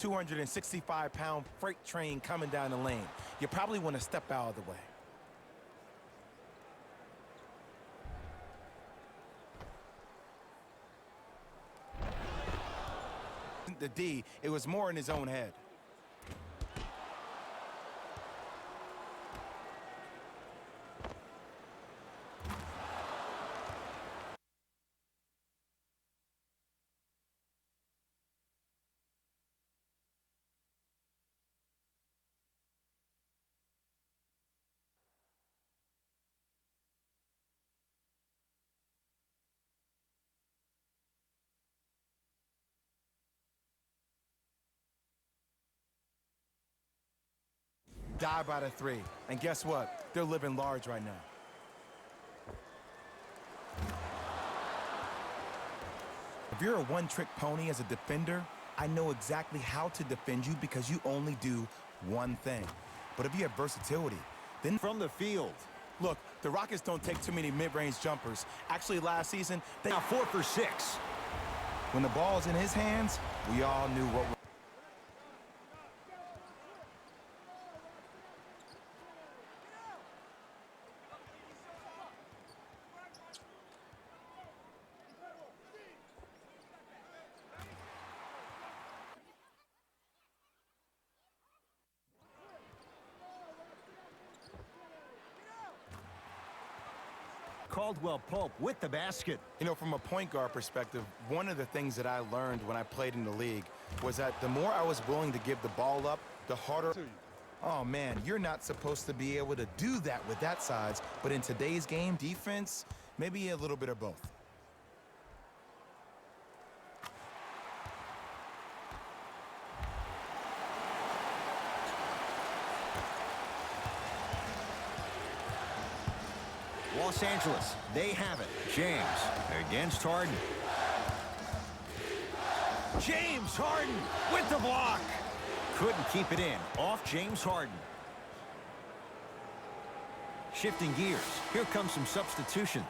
265-pound freight train coming down the lane. You probably want to step out of the way. The D, it was more in his own head. Die by the 3. And guess what? They're living large right now. If you're a one-trick pony as a defender, I know exactly how to defend you because you only do one thing. But if you have versatility, then from the field. Look, the Rockets don't take too many mid-range jumpers. Actually, last season, they now 4 for 6. When the ball's in his hands, we all knew what Caldwell Pope with the basket. You know, from a point guard perspective, one of the things that I learned when I played in the league was that the more I was willing to give the ball up, the harder. Oh, man, you're not supposed to be able to do that with that size. But in today's game, defense, maybe a little bit of both. Los Angeles, they have it. James against Harden. James Harden with the block. Couldn't keep it in. Off James Harden. Shifting gears. Here comes some substitutions.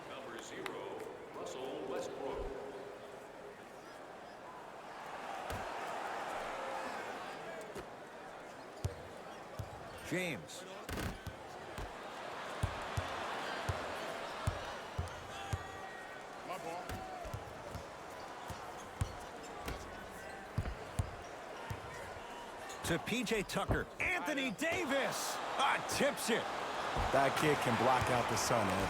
Number 0, Russell Westbrook. James. To P.J. Tucker. Anthony Davis tips it. That kid can block out the sun, Ed.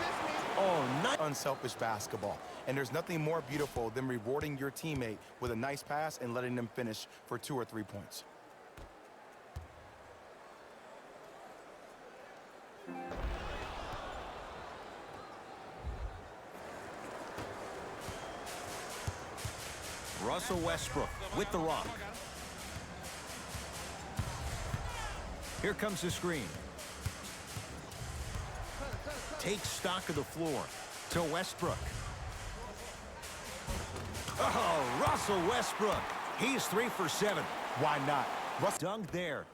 Oh, nice. Unselfish basketball. And there's nothing more beautiful than rewarding your teammate with a nice pass and letting them finish for 2 or 3 points. Russell Westbrook with the rock. Here comes the screen. Takes stock of the floor to Westbrook. Oh, Russell Westbrook. He's 3 for 7. Why not? Dunk there.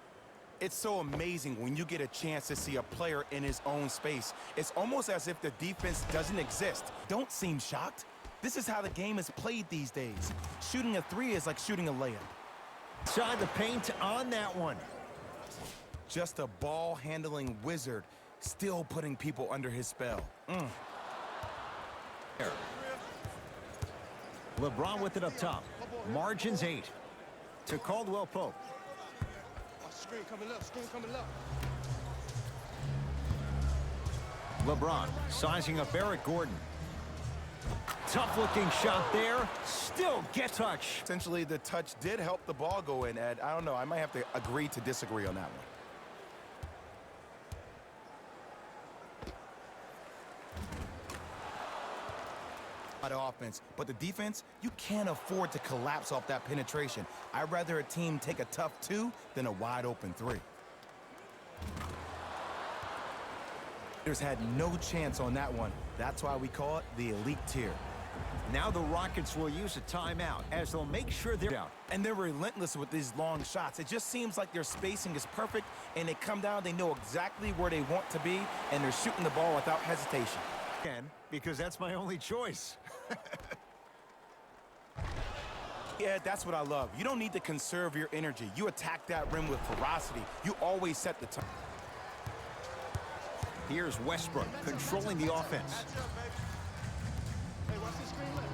It's so amazing when you get a chance to see a player in his own space. It's almost as if the defense doesn't exist. Don't seem shocked. This is how the game is played these days. Shooting a 3 is like shooting a layup. Inside the paint on that one. Just a ball-handling wizard, still putting people under his spell. LeBron with it up top. Margins 8. To Caldwell Pope. Screen coming up, screen coming up. LeBron sizing up Eric Gordon. Tough-looking shot there. Still get touch. Essentially, the touch did help the ball go in, Ed. I don't know. I might have to agree to disagree on that one. Of offense, but the defense, you can't afford to collapse off that penetration. I'd rather a team take a tough 2 than a wide open 3. There's had no chance on that one. That's why we call it the elite tier. Now the Rockets will use a timeout as they'll make sure they're out. And they're relentless with these long shots. It just seems like their spacing is perfect, and they come down, they know exactly where they want to be, and they're shooting the ball without hesitation. Because that's my only choice. Yeah, that's what I love. You don't need to conserve your energy. You attack that rim with ferocity. You always set the tone. Here's Westbrook controlling the offense. Hey, watch this screen left.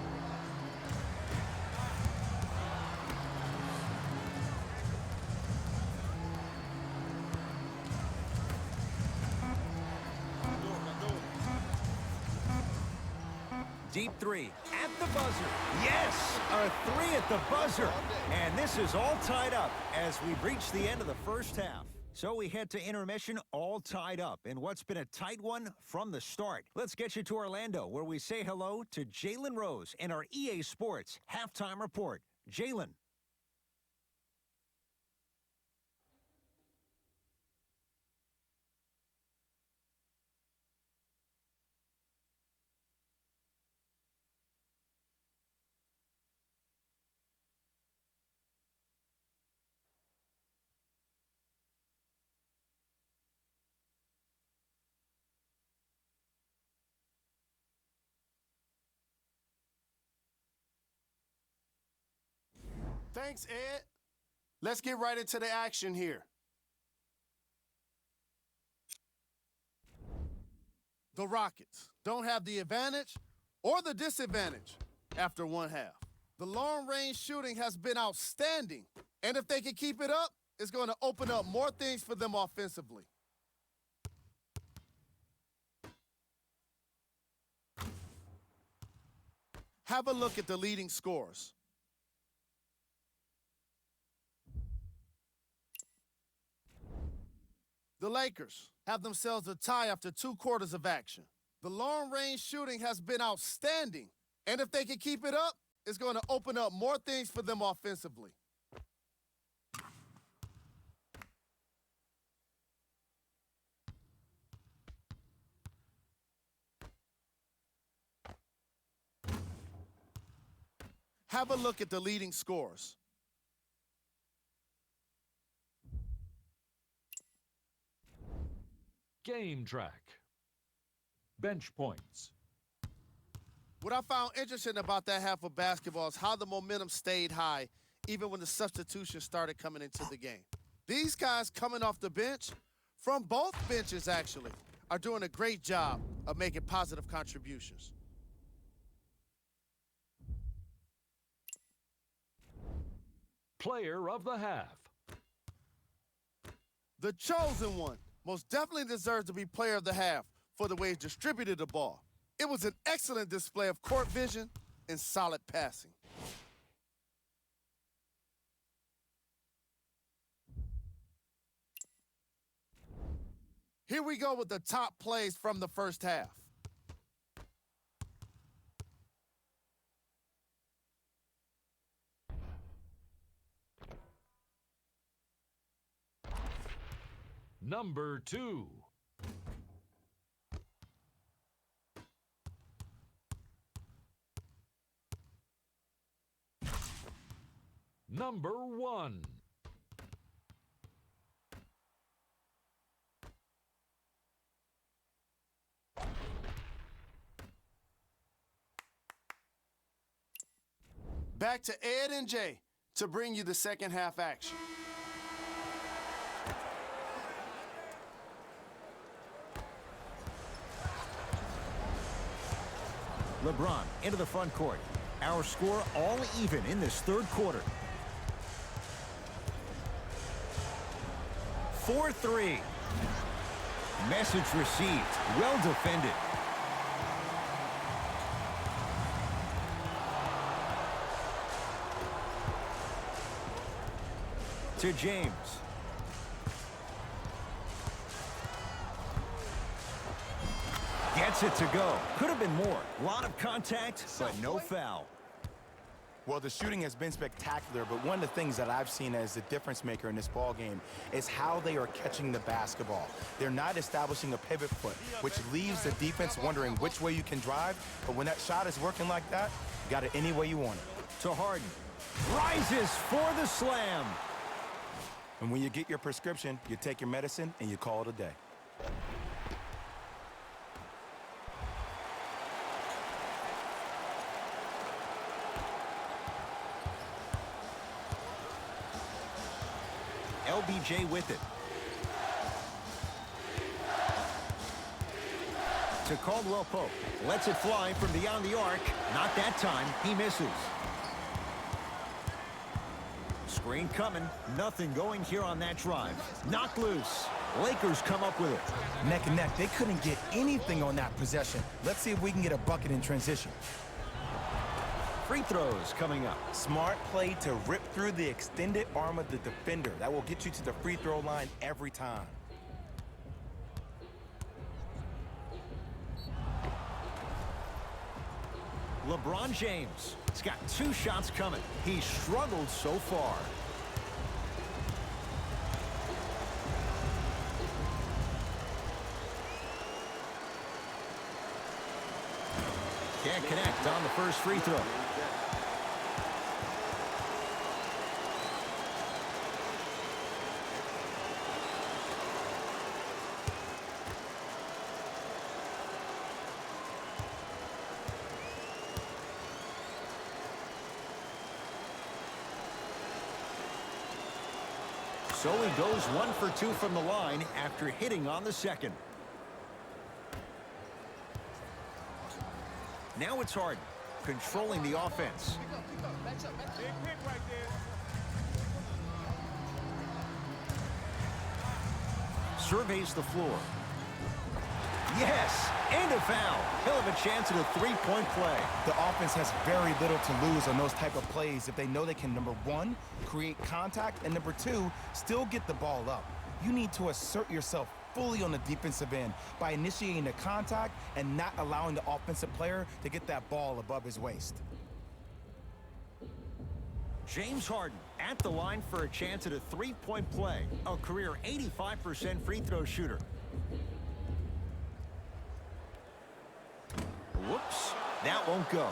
Deep three at the buzzer. Yes, a three at the buzzer. And this is all tied up as we reach the end of the first half. So we head to intermission all tied up in what's been a tight one from the start. Let's get you to Orlando, where we say hello to Jalen Rose in our EA Sports halftime report. Jalen. Thanks, Ed. Let's get right into the action here. The Rockets don't have the advantage or the disadvantage after one half. The long-range shooting has been outstanding, and if they can keep it up, it's going to open up more things for them offensively. Have a look at the leading scorers. The Lakers have themselves a tie after 2 quarters of action. The long-range shooting has been outstanding, and if they can keep it up, it's going to open up more things for them offensively. Have a look at the leading scorers. Game track. Bench points. What I found interesting about that half of basketball is how the momentum stayed high even when the substitutions started coming into the game. These guys coming off the bench, from both benches actually, are doing a great job of making positive contributions. Player of the half. The chosen one most definitely deserves to be player of the half for the way he distributed the ball. It was an excellent display of court vision and solid passing. Here we go with the top plays from the first half. Number 2. Number 1. Back to Ed and Jay to bring you the second half action. LeBron into the front court. Our score all even in this third quarter. 4-3. Message received. Well defended. To James. Gets it to go. Could have been more. A lot of contact, but no foul. Well, the shooting has been spectacular, but one of the things that I've seen as the difference maker in this ball game is how they are catching the basketball. They're not establishing a pivot foot, which leaves the defense wondering which way you can drive, but when that shot is working like that, you got it any way you want it. To Harden. Rises for the slam. And when you get your prescription, you take your medicine and you call it a day. LBJ with it. To Caldwell Pope. Lets it fly from beyond the arc. Not that time. He misses. Screen coming. Nothing going here on that drive. Knocked loose. Lakers come up with it. Neck and neck. They couldn't get anything on that possession. Let's see if we can get a bucket in transition. Free throws coming up. Smart play to rip through the extended arm of the defender. That will get you to the free throw line every time. LeBron James. He's got 2 shots coming. He's struggled so far. Can't connect on the first free throw. So he goes 1 for 2 from the line after hitting on the second. Now it's Harden, controlling the offense. Big pick right there. Surveys the floor. Yes, and a foul. He'll have a chance at a 3-point play. The offense has very little to lose on those type of plays if they know they can, number 1, create contact, and number 2, still get the ball up. You need to assert yourself fully on the defensive end by initiating the contact and not allowing the offensive player to get that ball above his waist. James Harden at the line for a chance at a 3-point play. A career 85% free throw shooter. Whoops, that won't go.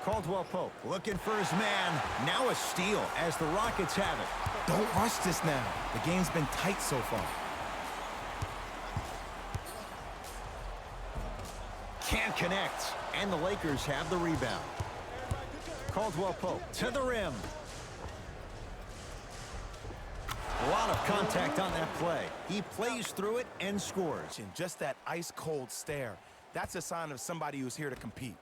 Caldwell Pope looking for his man. Now a steal as the Rockets have it. Don't rush this now. The game's been tight so far. Can't connect, and the Lakers have the rebound. Caldwell Pope to the rim. A lot of contact on that play. He plays through it and scores. And just that ice-cold stare, that's a sign of somebody who's here to compete.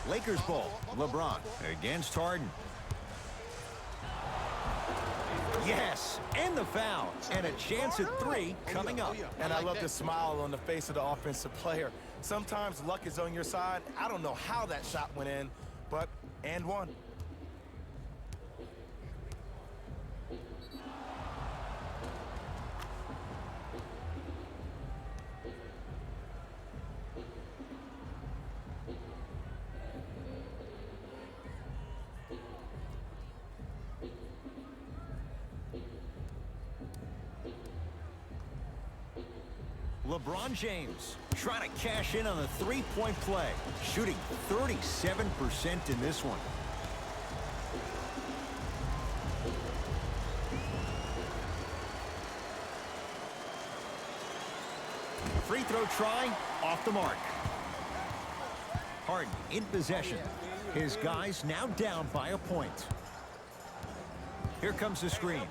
Lakers ball. LeBron against Harden. Yes, and the foul. And a chance at 3 coming up. And I love the smile on the face of the offensive player. Sometimes luck is on your side. I don't know how that shot went in, but and one. LeBron James trying to cash in on a 3-point play, shooting 37% in this one. Free throw try off the mark. Harden in possession. His guys now down by a point. Here comes the screen.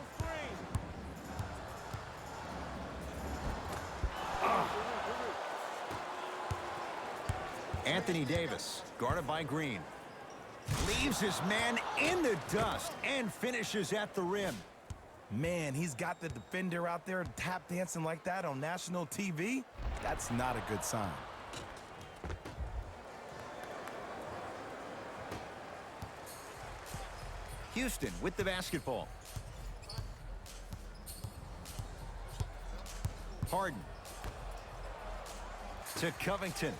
Anthony Davis, guarded by Green. Leaves his man in the dust and finishes at the rim. Man, he's got the defender out there tap dancing like that on national TV. That's not a good sign. Houston with the basketball. Harden. To Covington.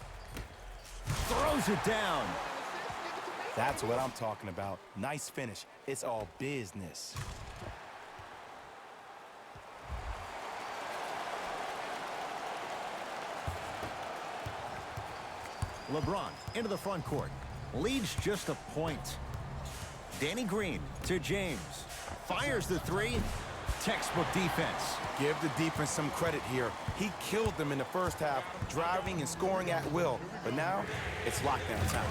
Throws it down. That's what I'm talking about. Nice finish. It's all business. LeBron into the front court. Leads just a point. Danny Green to James. Fires the 3. textbook defense. Give the defense some credit here. He killed them in the first half, driving and scoring at will. But now, it's lockdown time.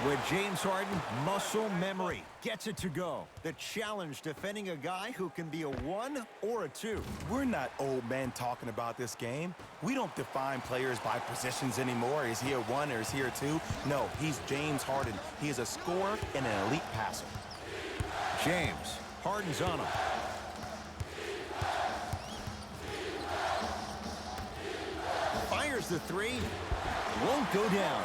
With James Harden, muscle memory gets it to go. The challenge defending a guy who can be a 1 or a 2. We're not old men talking about this game. We don't define players by positions anymore. Is he a 1 or is he a 2? No, he's James Harden. He is a scorer and an elite passer. James, Harden's on him. Fires the 3. Won't go down.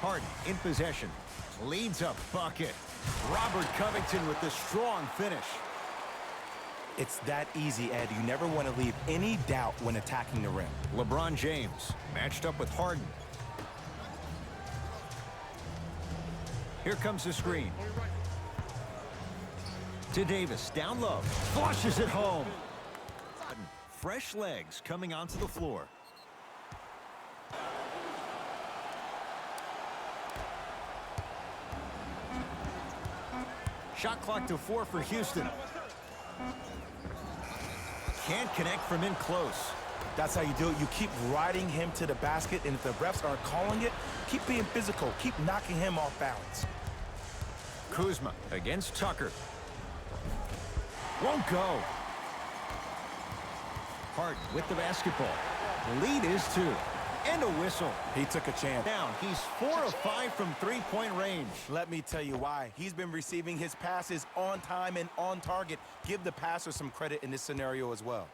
Harden in possession. Leads a bucket. Robert Covington with the strong finish. It's that easy, Ed. You never want to leave any doubt when attacking the rim. LeBron James matched up with Harden. Here comes the screen. To Davis, down low. Flushes it home. Fresh legs coming onto the floor. Shot clock to 4 for Houston. Can't connect from in close. That's how you do it. You keep riding him to the basket, and if the refs aren't calling it, keep being physical. Keep knocking him off balance. Kuzma against Tucker. Won't go. Harden with the basketball. The lead is 2. And a whistle. He took a chance. Down. He's 4 of 5 from three-point range. Let me tell you why. He's been receiving his passes on time and on target. Give the passer some credit in this scenario as well.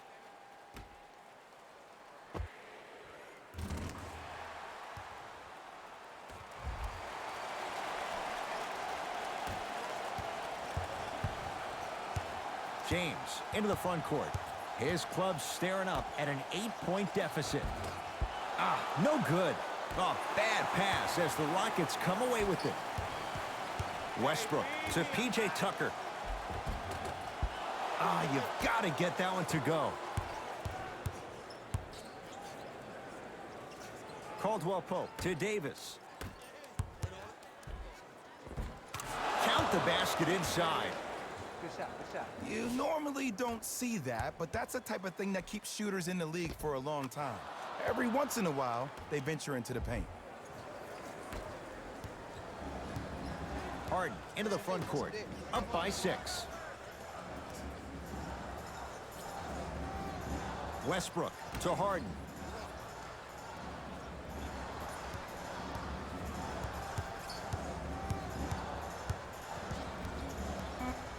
James into the front court. His club's staring up at an 8-point deficit. No good. Oh, bad pass as the Rockets come away with it. Westbrook to P.J. Tucker. You've got to get that one to go. Caldwell Pope to Davis. Count the basket inside. Good shot, good shot. You normally don't see that, but that's the type of thing that keeps shooters in the league for a long time. Every once in a while, they venture into the paint. Harden into the front court. Up by 6. Westbrook to Harden.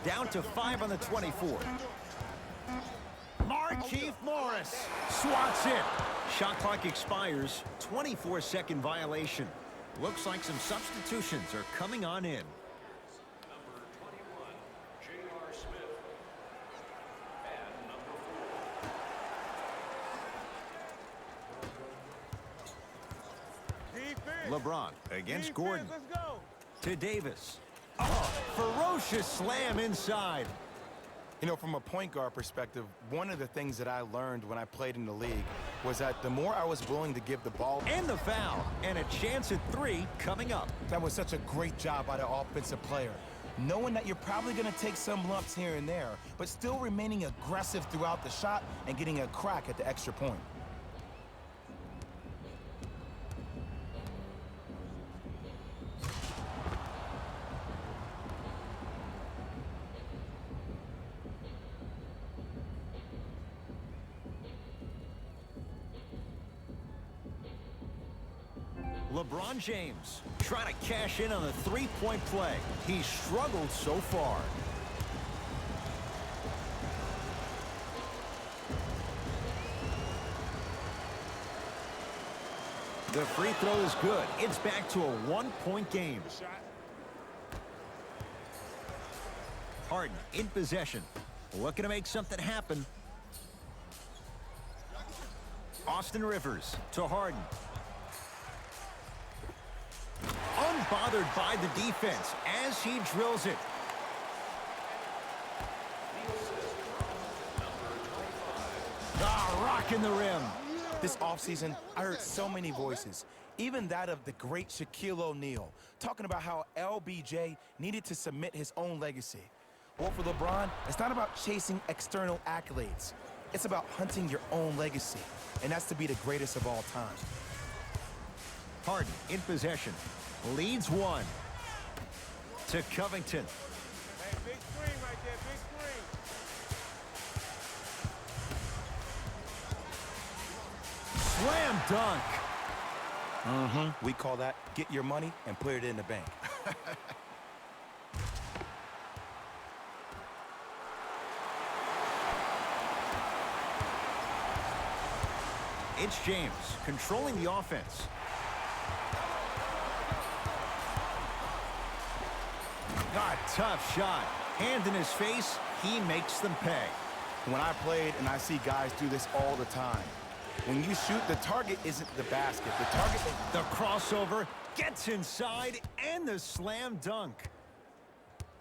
Down to 5 on the 24. Markieff Morris swats it. Shot clock expires. 24-second violation. Looks like some substitutions are coming on in. Number 21, J.R. Smith. And number 4. Defense. LeBron against Defense, Gordon. let's go. To Davis. Ferocious slam inside. You know, from a point guard perspective, one of the things that I learned when I played in the league was that the more I was willing to give the ball... And the foul. And a chance at 3 coming up. That was such a great job by the offensive player. Knowing that you're probably going to take some lumps here and there, but still remaining aggressive throughout the shot and getting a crack at the extra point. LeBron James trying to cash in on the 3-point play. He's struggled so far. The free throw is good. It's back to a 1-point game. Harden in possession. Looking to make something happen. Austin Rivers to Harden. Unbothered by the defense as he drills it. Rocking the rim. This offseason, I heard so many voices, even that of the great Shaquille O'Neal, talking about how LBJ needed to submit his own legacy. Well, for LeBron, it's not about chasing external accolades. It's about hunting your own legacy, and that's to be the greatest of all time. Harden in possession. Leads one. To Covington. Hey, big screen right there, big screen. Slam dunk. We call that get your money and put it in the bank. It's James controlling the offense. God, tough shot. Hand in his face, he makes them pay. When I played, and I see guys do this all the time, when you shoot, the target isn't the basket. The target is... The crossover gets inside and the slam dunk.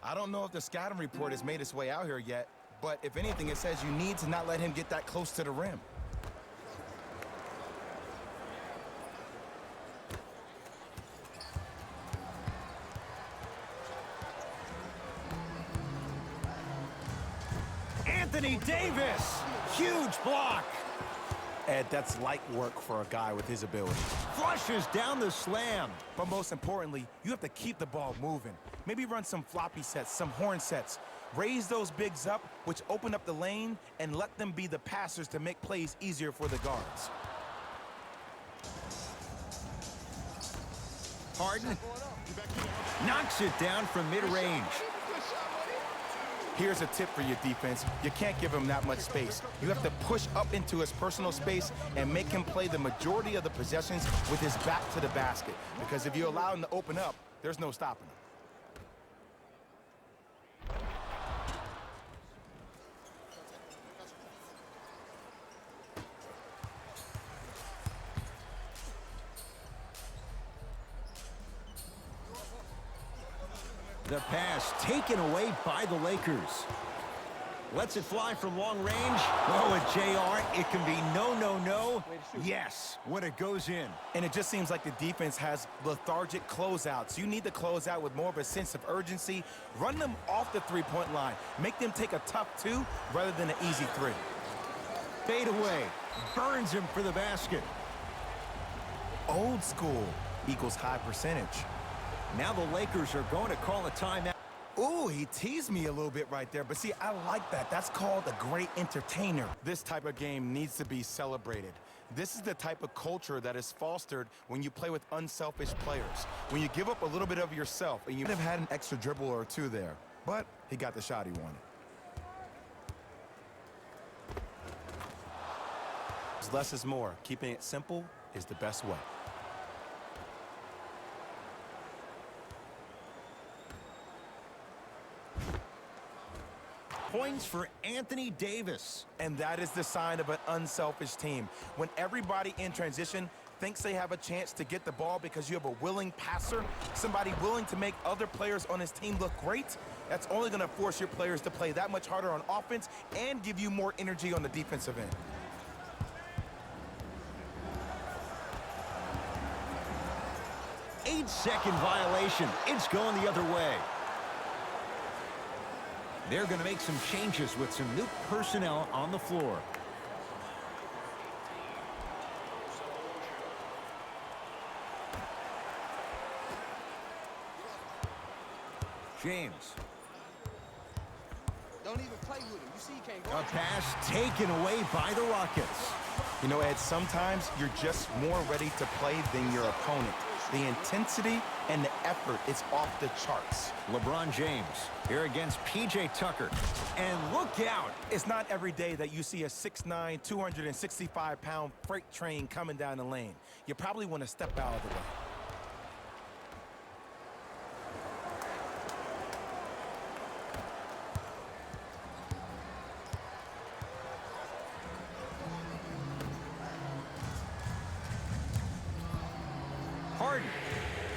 I don't know if the scouting report has made its way out here yet, but if anything, it says you need to not let him get that close to the rim. Anthony Davis, huge block. Ed, that's light work for a guy with his ability. Flushes down the slam. But most importantly, you have to keep the ball moving. Maybe run some floppy sets, some horn sets. Raise those bigs up, which open up the lane, and let them be the passers to make plays easier for the guards. Harden knocks it down from mid-range. Here's a tip for your defense. You can't give him that much space. You have to push up into his personal space and make him play the majority of the possessions with his back to the basket. Because if you allow him to open up, there's no stopping him. The pass taken away by the Lakers. Lets it fly from long range. Oh, and JR, it can be no. Yes, when it goes in. And it just seems like the defense has lethargic closeouts. You need to close out with more of a sense of urgency. Run them off the three-point line. Make them take a tough two rather than an easy three. Fade away. Burns him for the basket. Old school equals high percentage. Now the Lakers are going to call a timeout. Ooh, he teased me a little bit right there. But see, I like that. That's called a great entertainer. This type of game needs to be celebrated. This is the type of culture that is fostered when you play with unselfish players. When you give up a little bit of yourself, and you could have had an extra dribble or two there. But he got the shot he wanted. Less is more. Keeping it simple is the best way. Points for Anthony Davis. And that is the sign of an unselfish team. When everybody in transition thinks they have a chance to get the ball because you have a willing passer, somebody willing to make other players on his team look great, that's only going to force your players to play that much harder on offense and give you more energy on the defensive end. Eight-second violation. It's going the other way. They're going to make some changes with some new personnel on the floor. James. Don't even play with him. You see, he can't go. A pass taken away by the Rockets. You know, Ed, sometimes you're just more ready to play than your opponent. The intensity and the effort is off the charts. LeBron James here against P.J. Tucker. And look out. It's not every day that you see a 6'9", 265-pound freight train coming down the lane. You probably want to step out of the way. Harden.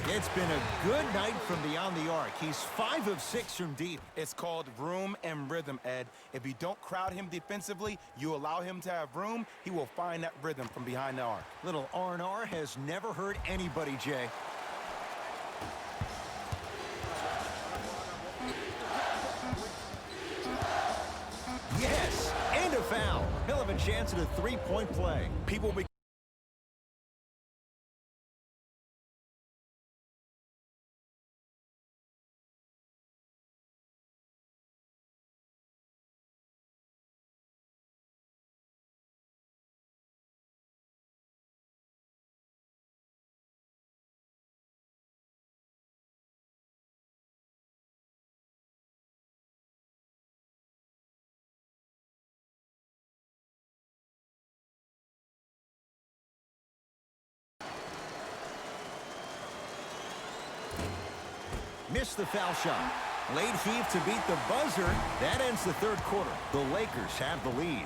It's been a good night from beyond the arc. He's 5 of 6 from deep. It's called room and rhythm, Ed. If you don't crowd him defensively, you allow him to have room, he will find that rhythm from behind the arc. Little R&R has never hurt anybody, Jay. chance at a three-point play. People be Missed the foul shot. Late heave to beat the buzzer. That ends the third quarter. The Lakers have the lead.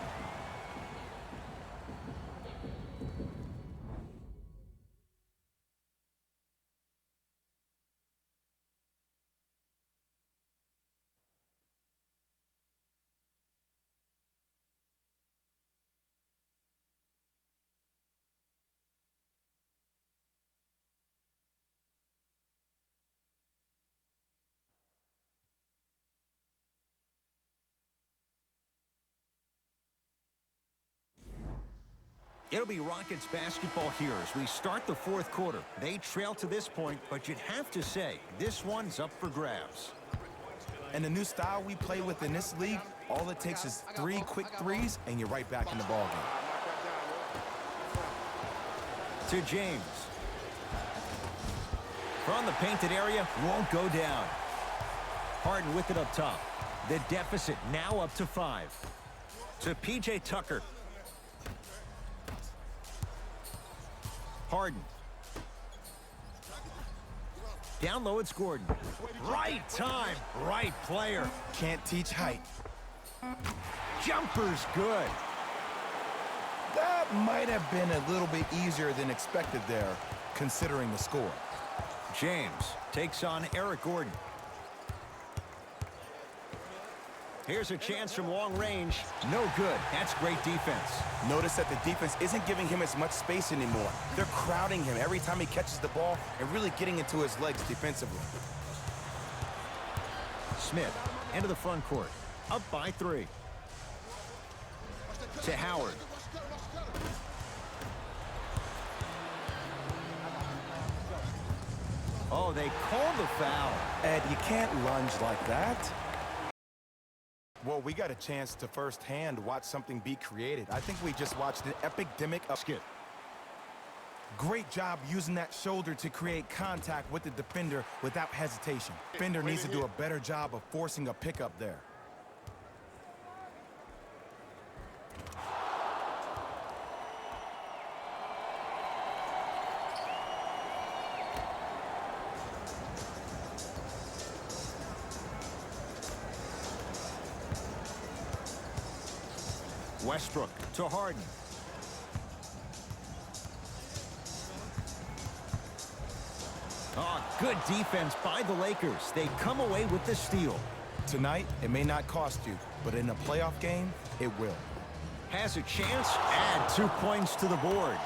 It'll be Rockets basketball here as we start the fourth quarter. They trail to this point, but you'd have to say this one's up for grabs. and the new style we play with in this league, all it takes is 3 quick threes, and you're right back in the ballgame. To James. From the painted area, won't go down. Harden with it up top. The deficit now up to 5. To P.J. Tucker. Harden. Down low, it's Gordon. Right time, right player. Can't teach height. Jumper's good. That might have been a little bit easier than expected there, considering the score. James takes on Eric Gordon. Here's a chance from long range. No good. That's great defense. Notice that the defense isn't giving him as much space anymore. They're crowding him every time he catches the ball and really getting into his legs defensively. Smith into the front court. Up by 3. To Howard. Oh, they called the foul. Ed, you can't lunge like that. Well, we got a chance to firsthand watch something be created. I think we just watched an epidemic of skip. Great job using that shoulder to create contact with the defender without hesitation. Defender needs to do a better job of forcing a pickup there. Westbrook to Harden. Oh, good defense by the Lakers. They come away with the steal. Tonight, it may not cost you, but in a playoff game, it will. Has a chance. Add 2 points to the board.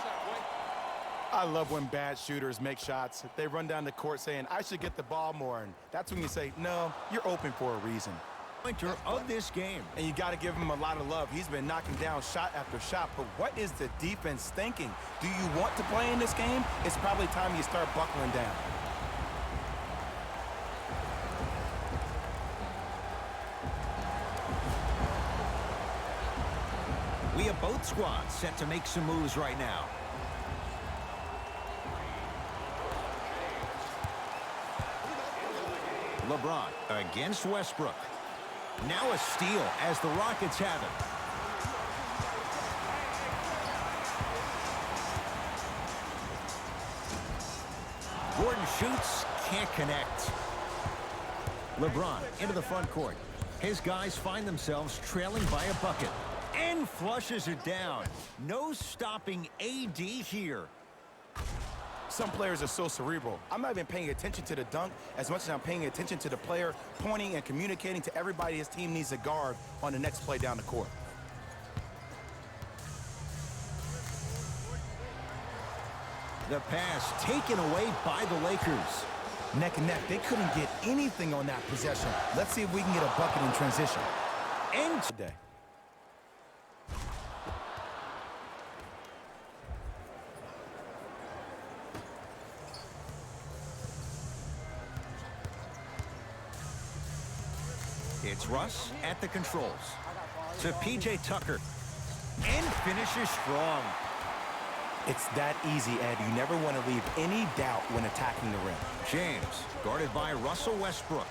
I love when bad shooters make shots. They run down the court saying, I should get the ball more. And that's when you say, no, you're open for a reason. Pointer of this game. And you got to give him a lot of love. He's been knocking down shot after shot. But what is the defense thinking? Do you want to play in this game? It's probably time you start buckling down. We have both squads set to make some moves right now. LeBron against Westbrook. Now a steal as the Rockets have it. Gordon shoots, can't connect. LeBron into the front court. His guys find themselves trailing by a bucket. And flushes it down. No stopping AD here. Some players are so cerebral. I'm not even paying attention to the dunk as much as I'm paying attention to the player pointing and communicating to everybody his team needs a guard on the next play down the court. The pass taken away by the Lakers. Neck and neck. They couldn't get anything on that possession. Let's see if we can get a bucket in transition. And Today. It's Russ at the controls. To P.J. Tucker. And finishes strong. It's that easy, Ed. You never want to leave any doubt when attacking the rim. James, guarded by Russell Westbrook.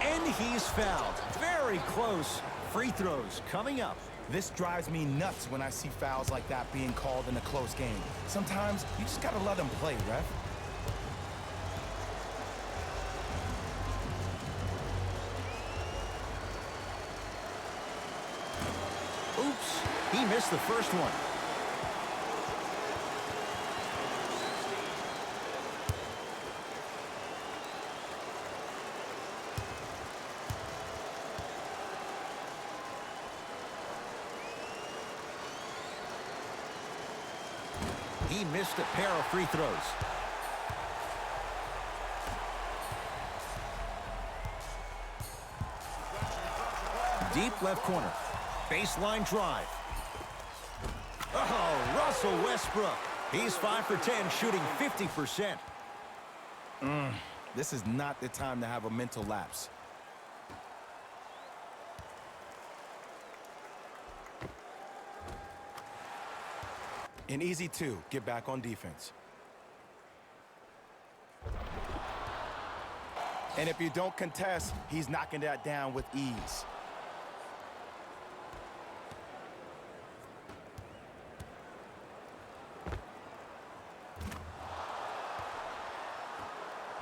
And he's fouled. Very close. Free throws coming up. This drives me nuts when I see fouls like that being called in a close game. Sometimes you just got to let them play, ref. Oops, he missed the first one. He missed a pair of free throws. Deep left corner. Baseline drive. Oh, Russell Westbrook. He's 5 for 10, shooting 50%. This is not the time to have a mental lapse. An easy 2. Get back on defense. And if you don't contest, he's knocking that down with ease.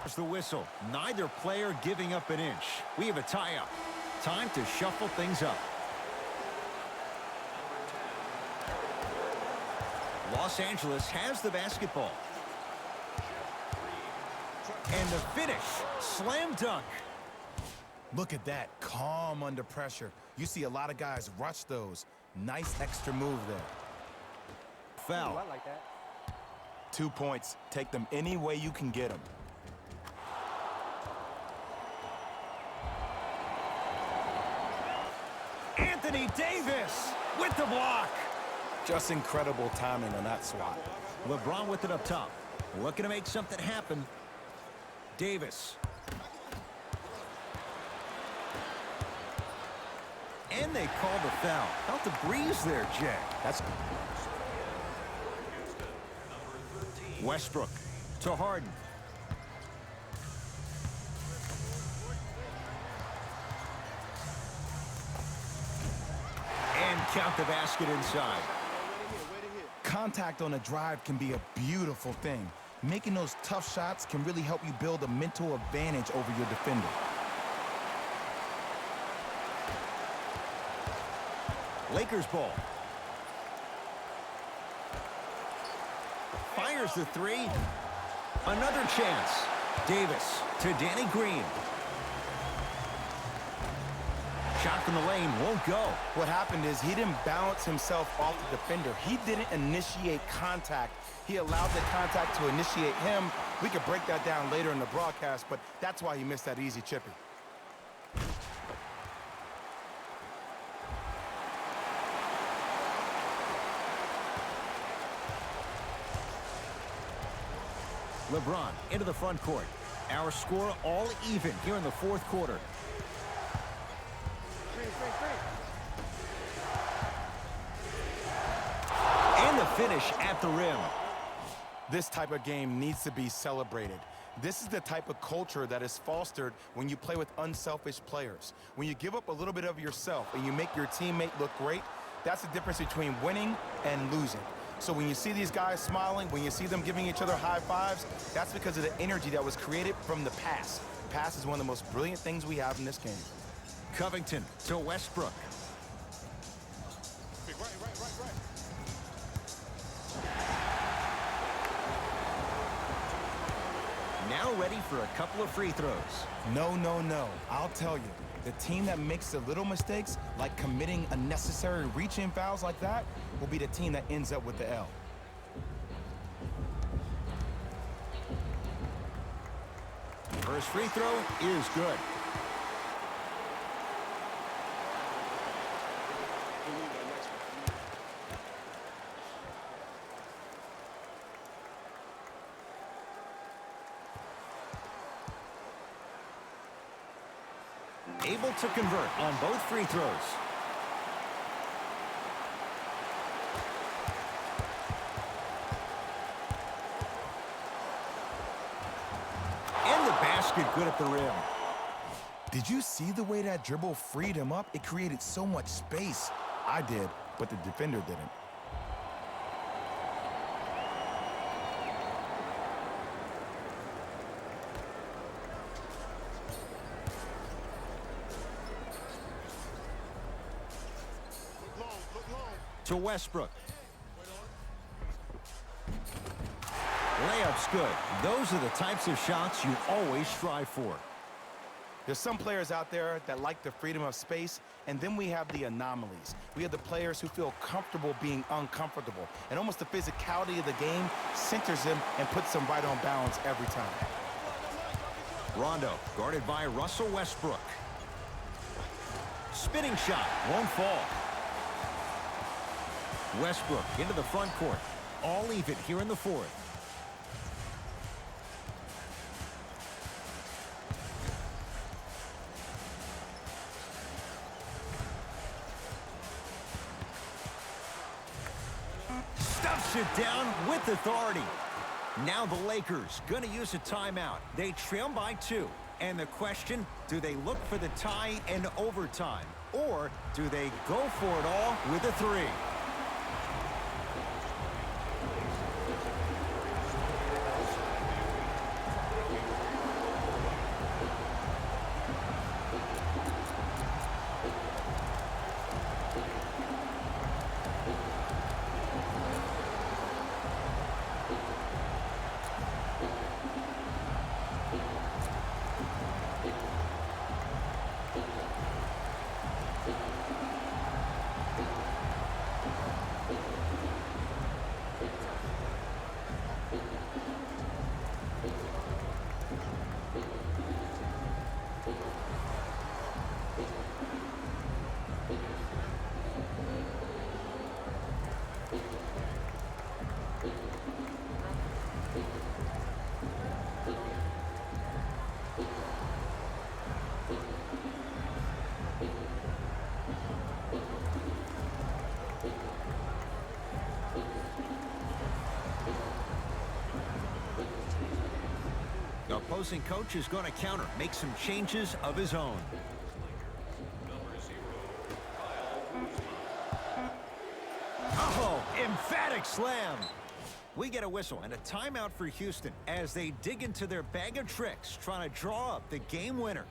There's the whistle. Neither player giving up an inch. We have a tie-up. Time to shuffle things up. Los Angeles has the basketball. And the finish. Slam dunk. Look at that. Calm under pressure. You see a lot of guys rush those. Nice extra move there. Foul. I like that. 2 points. Take them any way you can get them. Anthony Davis with the block. Just incredible timing on that swat. LeBron with it up top. Looking to make something happen. Davis. And they call the foul. Felt the breeze there, Jay. That's Westbrook to Harden. And count the basket inside. contact on a drive can be a beautiful thing. Making those tough shots can really help you build a mental advantage over your defender. Lakers ball. Fires the three. Another chance. Davis to Danny Green. Shot from the lane won't go. What happened is he didn't balance himself off the defender. He didn't initiate contact. He allowed the contact to initiate him. We could break that down later in the broadcast, but that's why he missed that easy chippy. LeBron into the front court. Our score all even here in the fourth quarter. And the finish at the rim. This type of game needs to be celebrated. This is the type of culture that is fostered when you play with unselfish players. When you give up a little bit of yourself and you make your teammate look great, that's the difference between winning and losing. So when you see these guys smiling, when you see them giving each other high fives, that's because of the energy that was created from the pass. Pass is one of the most brilliant things we have in this game. Covington to Westbrook. Now ready for a couple of free throws. No, no, no. I'll tell you, the team that makes the little mistakes, like committing unnecessary reach-in fouls like that, will be the team that ends up with the L. First free throw is good. able to convert on both free throws. And the basket good at the rim. Did you see the way that dribble freed him up? It created so much space. I did, but the defender didn't. To Westbrook. Layup's good. Those are the types of shots you always strive for. There's some players out there that like the freedom of space, and then we have the anomalies. We have the players who feel comfortable being uncomfortable, and almost the physicality of the game centers them and puts them right on balance every time. Rondo, guarded by Russell Westbrook. Spinning shot, won't fall. Westbrook into the front court. All even here in the fourth. Stuffs it down with authority. Now the Lakers going to use a timeout. They trail by 2. And the question, do they look for the tie in overtime? Or do they go for it all with a 3? The opposing coach is going to counter, make some changes of his own. Oh, emphatic slam. We get a whistle and a timeout for Houston as they dig into their bag of tricks, trying to draw up the game winner.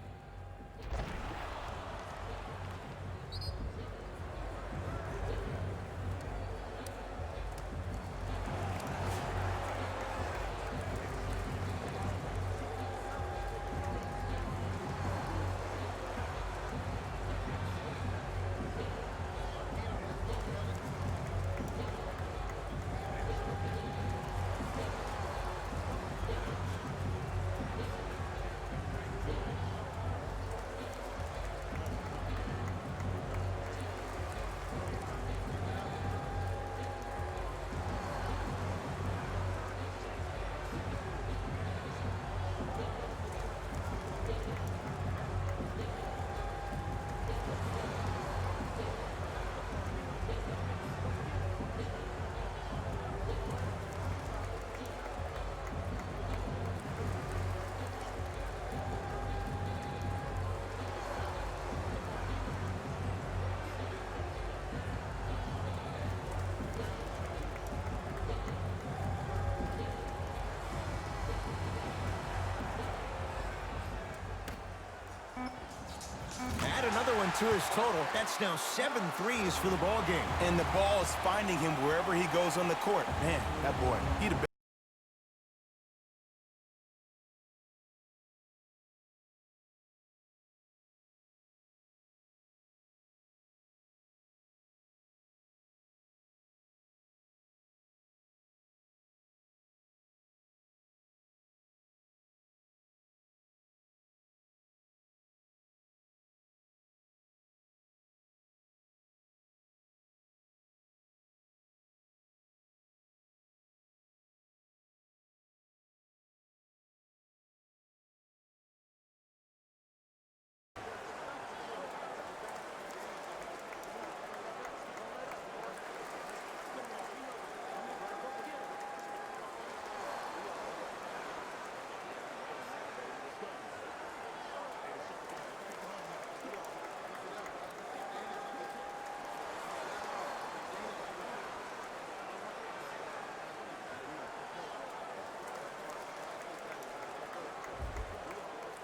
Add another one to his total. That's now 7 threes for the ball game. And the ball is finding him wherever he goes on the court. Man, that boy, he'd have been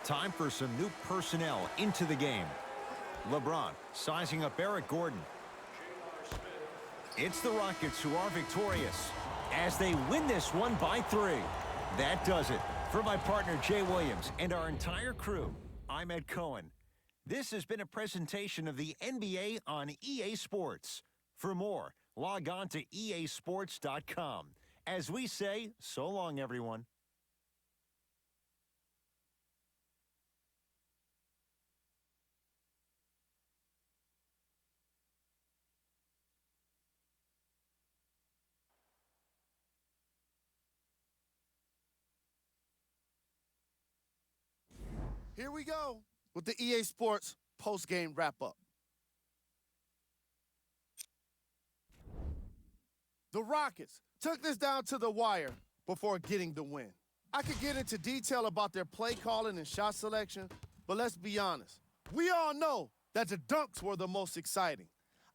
Time for some new personnel into the game. LeBron sizing up Eric Gordon. It's the Rockets who are victorious as they win this one by 3. That does it. For my partner Jay Williams and our entire crew, I'm Ed Cohen. This has been a presentation of the NBA on EA Sports. For more, log on to easports.com. As we say, so long, everyone. Here we go with the EA Sports post-game wrap-up. The Rockets took this down to the wire before getting the win. I could get into detail about their play calling and shot selection, but let's be honest. We all know that the dunks were the most exciting.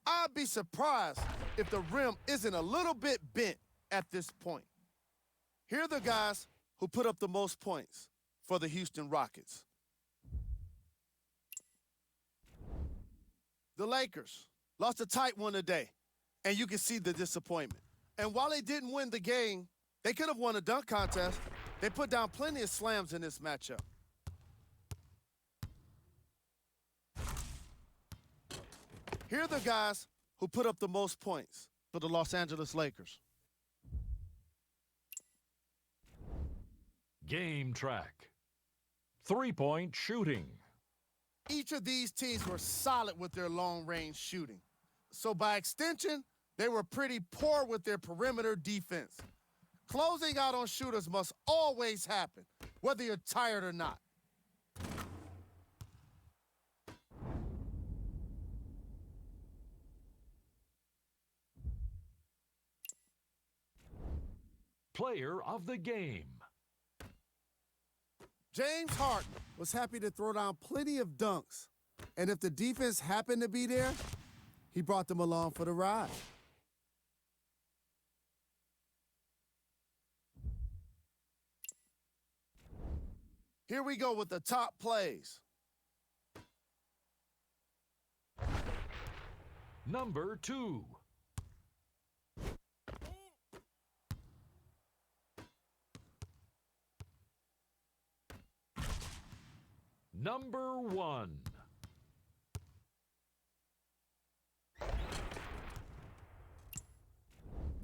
I'd be surprised if the rim isn't a little bit bent at this point. Here are the guys who put up the most points for the Houston Rockets. The Lakers lost a tight one today, and you can see the disappointment. And while they didn't win the game, they could have won a dunk contest. They put down plenty of slams in this matchup. Here are the guys who put up the most points for the Los Angeles Lakers. Game track. 3-point shooting. Each of these teams were solid with their long-range shooting. So by extension, they were pretty poor with their perimeter defense. Closing out on shooters must always happen, whether you're tired or not. Player of the game. James Harden was happy to throw down plenty of dunks. And if the defense happened to be there, he brought them along for the ride. Here we go with the top plays. Number 2. Number 1.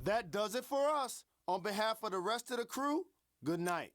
That does it for us. On behalf of the rest of the crew, good night.